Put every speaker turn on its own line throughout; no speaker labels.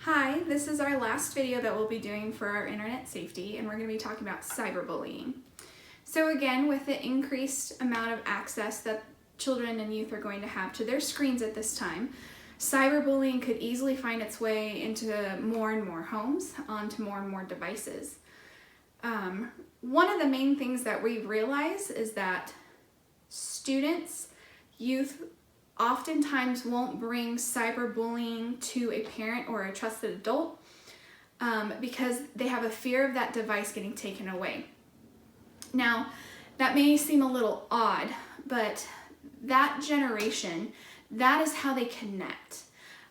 Hi, this is our last video that we'll be doing for our internet safety, and we're going to be talking about cyberbullying. So again, with the increased amount of access that children and youth are going to have to their screens at this time, cyberbullying could easily find its way into more and more homes, onto more and more devices. One of the main things that we realize is that students, youth, oftentimes won't bring cyberbullying to a parent or a trusted adult because they have a fear of that device getting taken away. Now, that may seem a little odd, but that generation, that is how they connect.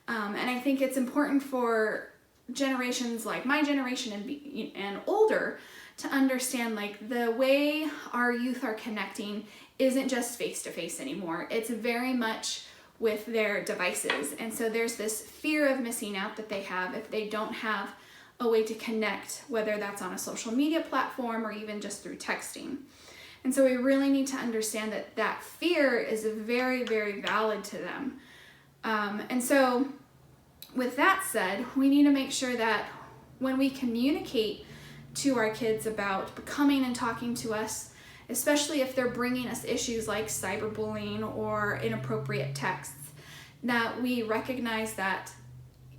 And I think it's important for generations like my generation and older to understand, like, the way our youth are connecting isn't just face-to-face anymore. It's very much with their devices. And so there's this fear of missing out that they have if they don't have a way to connect, whether that's on a social media platform or even just through texting. And so we really need to understand that that fear is very, very valid to them. And so with that said, we need to make sure that when we communicate to our kids about coming and talking to us, especially if they're bringing us issues like cyberbullying or inappropriate texts, that we recognize that,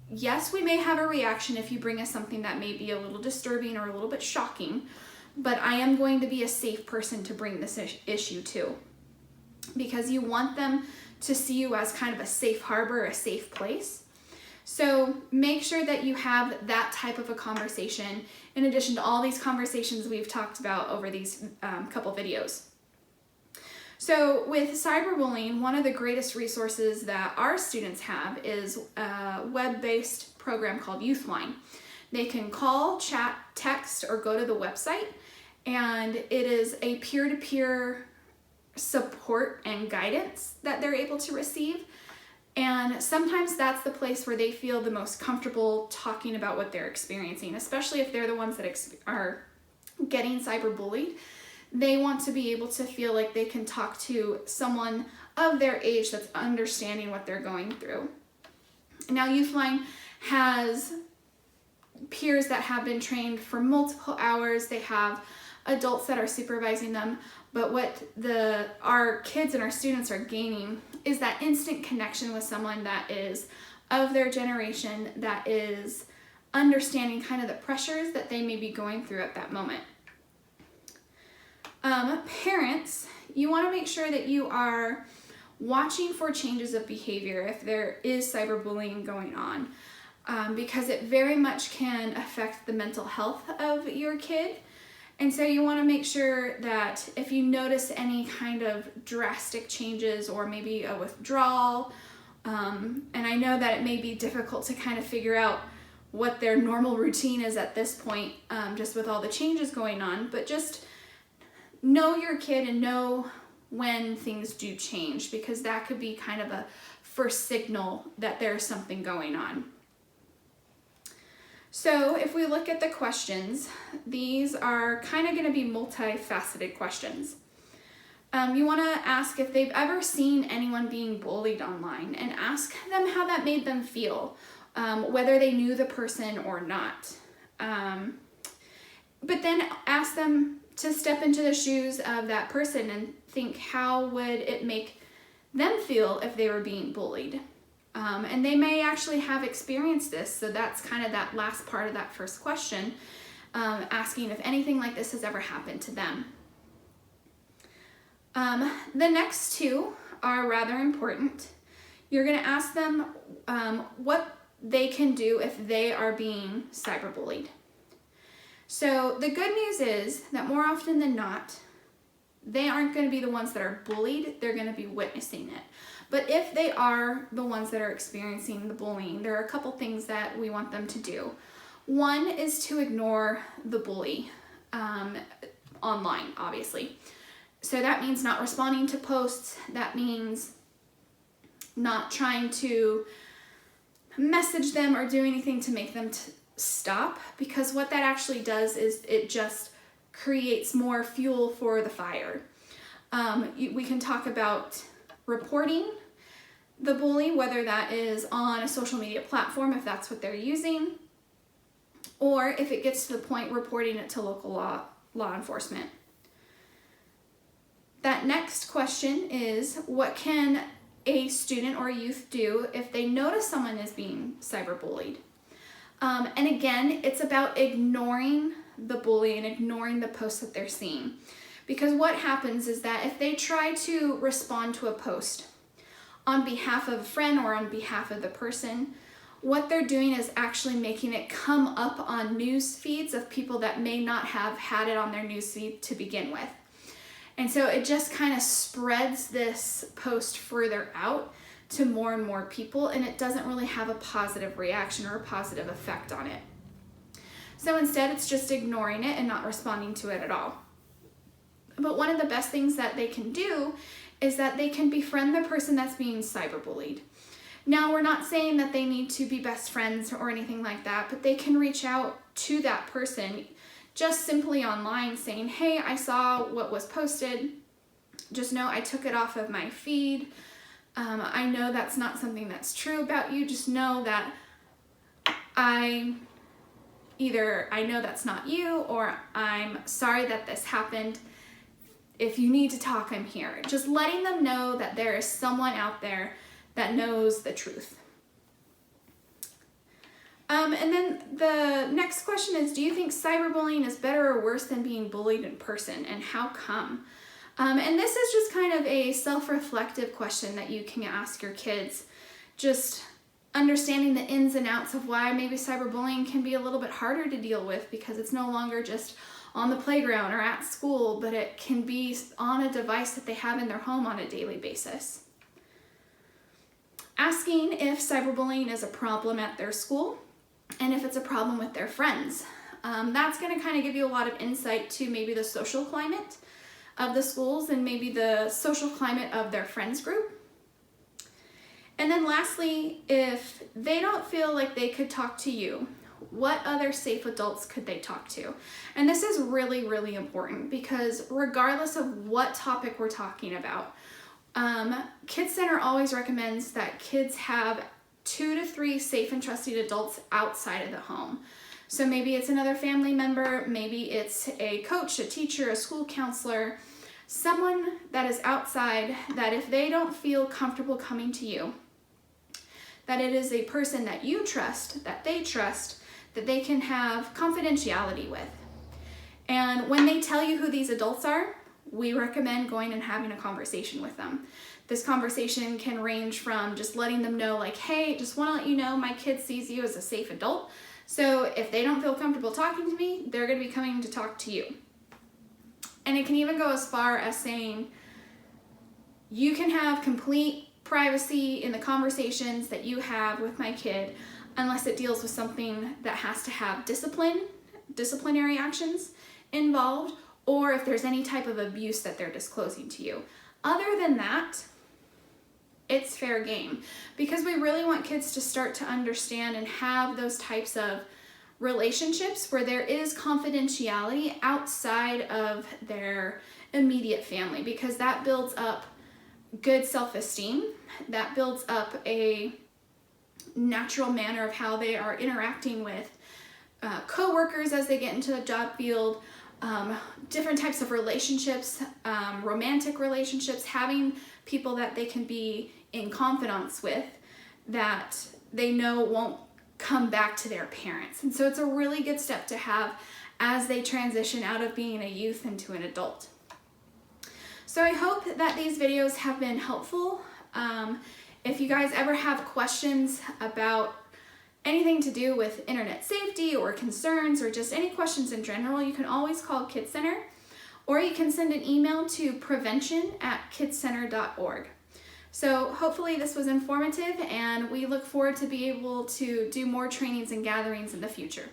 yes, we may have a reaction if you bring us something that may be a little disturbing or a little bit shocking, but I am going to be a safe person to bring this issue to, because you want them to see you as kind of a safe harbor, a safe place. So make sure that you have that type of a conversation in addition to all these conversations we've talked about over these couple videos. So with cyberbullying, one of the greatest resources that our students have is a web-based program called Youthline. They can call, chat, text, or go to the website, and it is a peer-to-peer support and guidance that they're able to receive. And sometimes that's the place where they feel the most comfortable talking about what they're experiencing, especially if they're the ones that are getting cyberbullied. They want to be able to feel like they can talk to someone of their age that's understanding what they're going through. Now, Youthline has peers that have been trained for multiple hours. They have adults that are supervising them. But what our kids and our students are gaining is that instant connection with someone that is of their generation, that is understanding kind of the pressures that they may be going through at that moment. Parents, you want to make sure that you are watching for changes of behavior if there is cyberbullying going on, because it very much can affect the mental health of your kid. And so you want to make sure that if you notice any kind of drastic changes or maybe a withdrawal, and I know that it may be difficult to kind of figure out what their normal routine is at this point, just with all the changes going on, but just know your kid and know when things do change, because that could be kind of a first signal that there's something going on. So if we look at the questions, these are kind of going to be multifaceted questions. You want to ask if they've ever seen anyone being bullied online, and ask them how that made them feel, whether they knew the person or not. But then ask them to step into the shoes of that person and think, how would it make them feel if they were being bullied? And they may actually have experienced this, so that's kind of that last part of that first question, asking if anything like this has ever happened to them. The next two are rather important. You're going to ask them what they can do if they are being cyberbullied. So the good news is that more often than not, they aren't going to be the ones that are bullied, they're going to be witnessing it. But if they are the ones that are experiencing the bullying, there are a couple things that we want them to do. One is to ignore the bully online, obviously. So that means not responding to posts. That means not trying to message them or do anything to make them stop, because what that actually does is it just creates more fuel for the fire. We can talk about reporting. the bully, whether that is on a social media platform, if that's what they're using, or if it gets to the point reporting it to local law enforcement. That next question is, what can a student or a youth do if they notice someone is being cyberbullied? And again, it's about ignoring the bully and ignoring the posts that they're seeing. Because what happens is that if they try to respond to a post on behalf of a friend or on behalf of the person, what they're doing is actually making it come up on news feeds of people that may not have had it on their news feed to begin with. And so it just kind of spreads this post further out to more and more people, and it doesn't really have a positive reaction or a positive effect on it. So instead, it's just ignoring it and not responding to it at all. But one of the best things that they can do is that they can befriend the person that's being cyberbullied. Now, we're not saying that they need to be best friends or anything like that, but they can reach out to that person just simply online saying, hey, I saw what was posted. Just know I took it off of my feed. I know that's not something that's true about you. Just know that I know that's not you, or I'm sorry that this happened. If you need to talk, I'm here. Just letting them know that there is someone out there that knows the truth. And then the next question is, do you think cyberbullying is better or worse than being bullied in person, and how come? And this is just kind of a self-reflective question that you can ask your kids, just understanding the ins and outs of why maybe cyberbullying can be a little bit harder to deal with, because it's no longer just on the playground or at school, but it can be on a device that they have in their home on a daily basis. Asking if cyberbullying is a problem at their school, and if it's a problem with their friends. That's going to kind of give you a lot of insight to maybe the social climate of the schools and maybe the social climate of their friends group. And then lastly, if they don't feel like they could talk to you, what other safe adults could they talk to? And this is really, really important, because regardless of what topic we're talking about, Kids Center always recommends that kids have 2 to 3 safe and trusted adults outside of the home. So maybe it's another family member, maybe it's a coach, a teacher, a school counselor, someone that is outside, that if they don't feel comfortable coming to you, that it is a person that you trust, that they trust, that they can have confidentiality with. And when they tell you who these adults are, we recommend going and having a conversation with them. This conversation can range from just letting them know, like, hey, just want to let you know my kid sees you as a safe adult. So if they don't feel comfortable talking to me, they're going to be coming to talk to you. And it can even go as far as saying, you can have complete privacy in the conversations that you have with my kid, unless it deals with something that has to have disciplinary actions involved, or if there's any type of abuse that they're disclosing to you. Other than that, it's fair game, because we really want kids to start to understand and have those types of relationships where there is confidentiality outside of their immediate family, because that builds up good self-esteem, that builds up a natural manner of how they are interacting with co-workers as they get into the job field, different types of relationships, romantic relationships, having people that they can be in confidence with that they know won't come back to their parents. And so it's a really good step to have as they transition out of being a youth into an adult. So I hope that these videos have been helpful. If you guys ever have questions about anything to do with internet safety or concerns or just any questions in general, you can always call Kids Center, or you can send an email to prevention@kidscenter.org. So hopefully this was informative, and we look forward to be able to do more trainings and gatherings in the future.